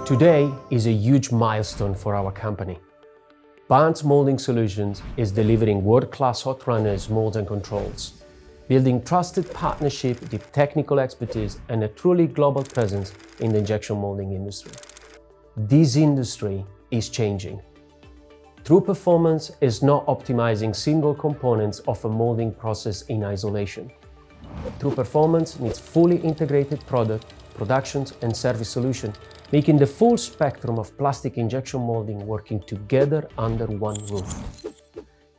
Today is a huge milestone for our company. Barnes Molding Solutions is delivering world-class hot runners, molds and controls, building trusted partnership with technical expertise and a truly global presence in the injection molding industry. This industry is changing. True performance is not optimizing single components of a molding process in isolation. True performance needs fully integrated product, productions and service solution, making the full spectrum of plastic injection molding working together under one roof.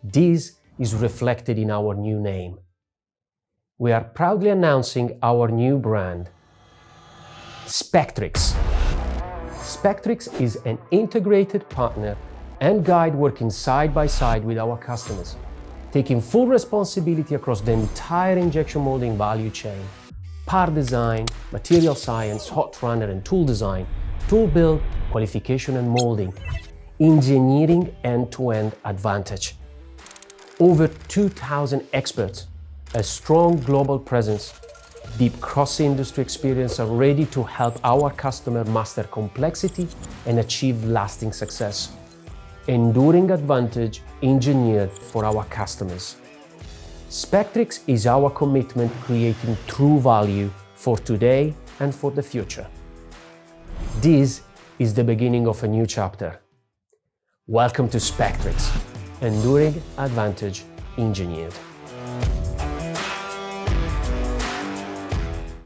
This is reflected in our new name. We are proudly announcing our new brand, SPECTRIX. SPECTRIX is an integrated partner and guide working side by side with our customers, taking full responsibility across the entire injection molding value chain: part design, material science, hot runner and tool design, tool build, qualification and molding, engineering end-to-end advantage. Over 2,000 experts, a strong global presence, deep cross-industry experience are ready to help our customer master complexity and achieve lasting success. Enduring advantage engineered for our customers. SPECTRIX is our commitment creating true value for today and for the future. This is the beginning of a new chapter. Welcome to SPECTRIX, Enduring Advantage Engineered.